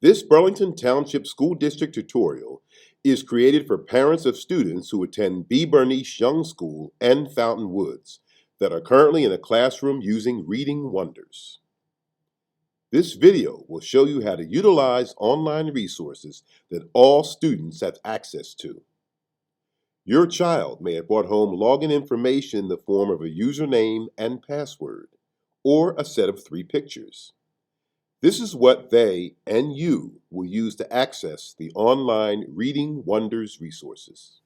This Burlington Township School District tutorial is created for parents of students who attend B. Bernice Young School and Fountain Woods that are currently in a classroom using Reading Wonders. This video will show you how to utilize online resources that all students have access to. Your child may have brought home login information in the form of a username and password, or a set of 3 pictures. This is what they and you will use to access the online Reading Wonders resources.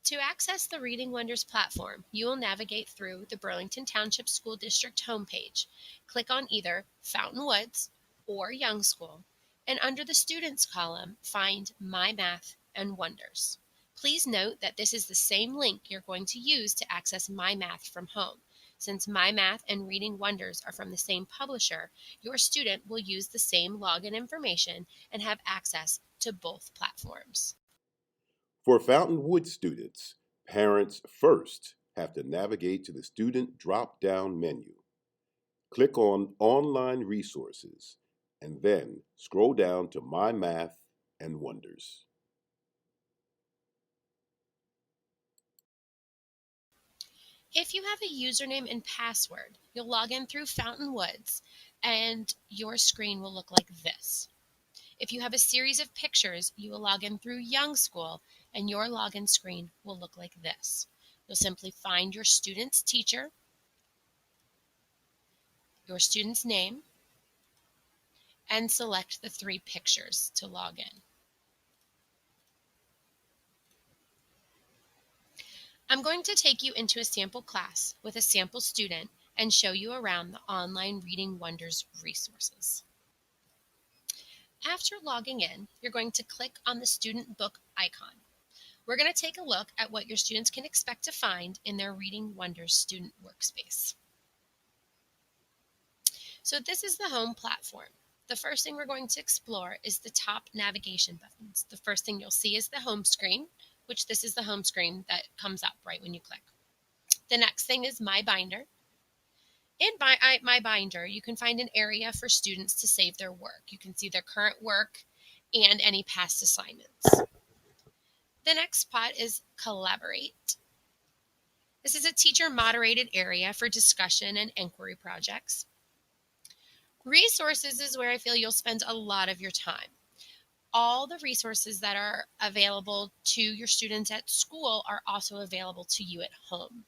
To access the Reading Wonders platform, you will navigate through the Burlington Township School District homepage. Click on either Fountain Woods or Young School, and under the Students column, find My Math and Wonders. Please note that this is the same link you're going to use to access My Math from home. Since My Math and Reading Wonders are from the same publisher, your student will use the same login information and have access to both platforms. For Fountain Woods students, parents first have to navigate to the student drop-down menu. Click on Online Resources and then scroll down to My Math and Wonders. If you have a username and password, you'll log in through Fountain Woods and your screen will look like this. If you have a series of pictures, you will log in through Young School and your login screen will look like this. You'll simply find your student's teacher, your student's name, and select the 3 pictures to log in. I'm going to take you into a sample class with a sample student and show you around the online Reading Wonders resources. After logging in, you're going to click on the student book icon. We're going to take a look at what your students can expect to find in their Reading Wonders student workspace. So this is the home platform. The first thing we're going to explore is the top navigation buttons. The first thing you'll see is the home screen, which this is the home screen that comes up right when you click. The next thing is My Binder. In My Binder, you can find an area for students to save their work. You can see their current work and any past assignments. The next spot is Collaborate. This is a teacher-moderated area for discussion and inquiry projects. Resources is where I feel you'll spend a lot of your time. All the resources that are available to your students at school are also available to you at home.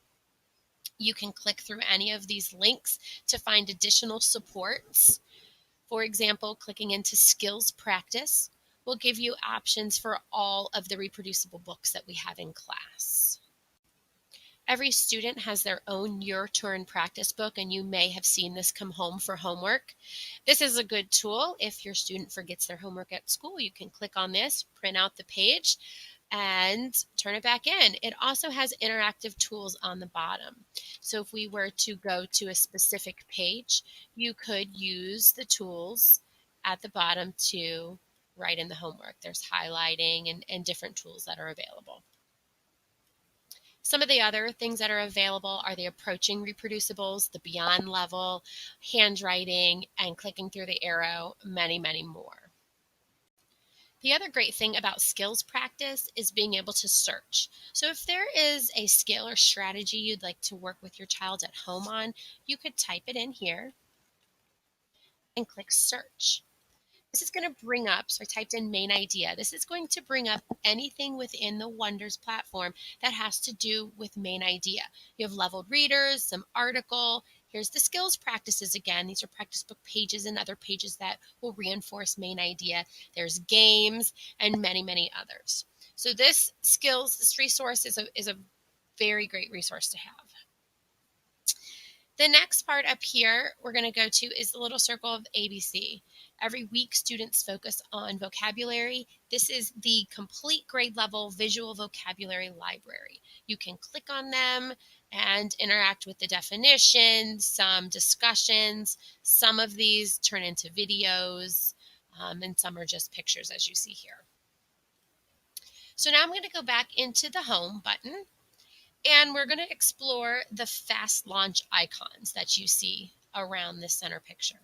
You can click through any of these links to find additional supports. For example, clicking into Skills Practice will give you options for all of the reproducible books that we have in class. Every student has their own Your Turn practice book, and you may have seen this come home for homework. This is a good tool. If your student forgets their homework at school, you can click on this, print out the page, and turn it back in. It also has interactive tools on the bottom. So if we were to go to a specific page, you could use the tools at the bottom to write in the homework. There's highlighting and different tools that are available. Some of the other things that are available are the approaching reproducibles, the beyond level, handwriting, and clicking through the arrow, many, many more. The other great thing about skills practice is being able to search. So if there is a skill or strategy you'd like to work with your child at home on, you could type it in here and click search. This is going to bring up, so I typed in main idea. This is going to bring up anything within the Wonders platform that has to do with main idea. You have leveled readers, some article. Here's the skills practices again. These are practice book pages and other pages that will reinforce main idea. There's games and many, many others. So this resource is a very great resource to have. The next part up here we're going to go to is the little circle of ABC. Every week, students focus on vocabulary. This is the complete grade level visual vocabulary library. You can click on them and interact with the definition, some discussions. Some of these turn into videos, and some are just pictures, as you see here. So now I'm going to go back into the home button. And we're going to explore the fast launch icons that you see around this center picture.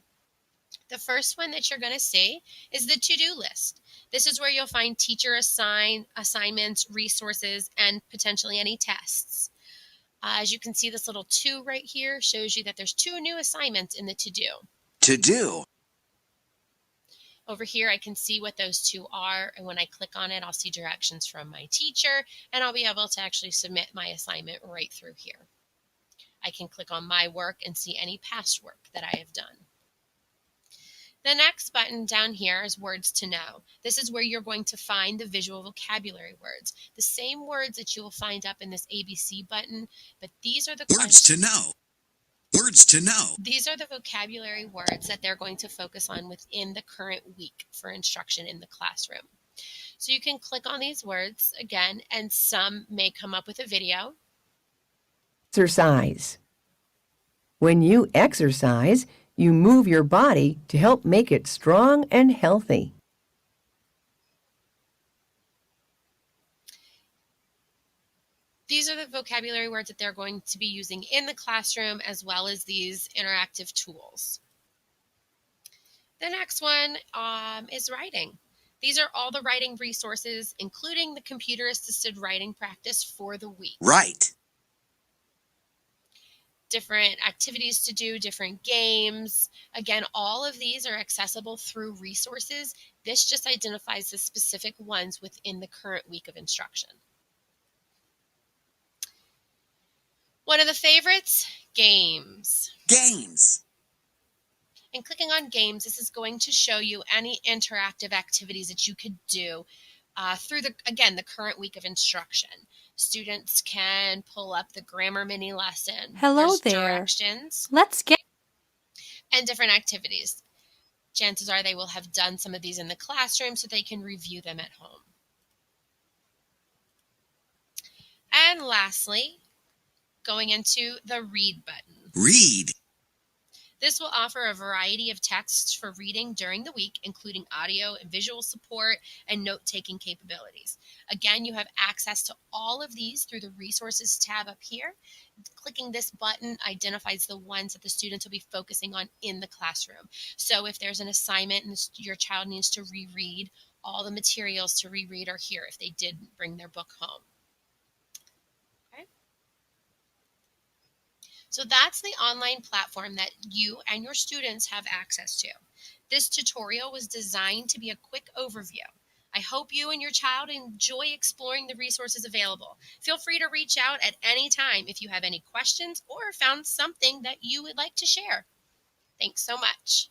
The first one that you're going to see is the to-do list. This is where you'll find teacher assignments, resources, and potentially any tests. As you can see, this little 2 right here shows you that there's 2 new assignments in the to-do. To do. Over here, I can see what those 2 are, and when I click on it, I'll see directions from my teacher, and I'll be able to actually submit my assignment right through here. I can click on my work and see any past work that I have done. The next button down here is words to know. This is where you're going to find the visual vocabulary words, the same words that you will find up in this ABC button, but these are the Words to know. Words to know. These are the vocabulary words that they're going to focus on within the current week for instruction in the classroom. So you can click on these words again, and some may come up with a video. Exercise. When you exercise, you move your body to help make it strong and healthy. These are the vocabulary words that they're going to be using in the classroom, as well as these interactive tools. The next one is writing. These are all the writing resources, including the computer-assisted writing practice for the week. Right. Different activities to do, different games. Again, all of these are accessible through resources. This just identifies the specific ones within the current week of instruction. One of the favorites, games. Games. And clicking on games, this is going to show you any interactive activities that you could do through the current week of instruction. Students can pull up the grammar mini lesson. Hello There's there. Directions Let's get and different activities. Chances are they will have done some of these in the classroom so they can review them at home. And lastly, going into the read button. Read. This will offer a variety of texts for reading during the week, including audio and visual support and note-taking capabilities. Again, you have access to all of these through the Resources tab up here. Clicking this button identifies the ones that the students will be focusing on in the classroom. So if there's an assignment and your child needs to reread, all the materials to reread are here if they did bring their book home. So that's the online platform that you and your students have access to. This tutorial was designed to be a quick overview. I hope you and your child enjoy exploring the resources available. Feel free to reach out at any time if you have any questions or found something that you would like to share. Thanks so much.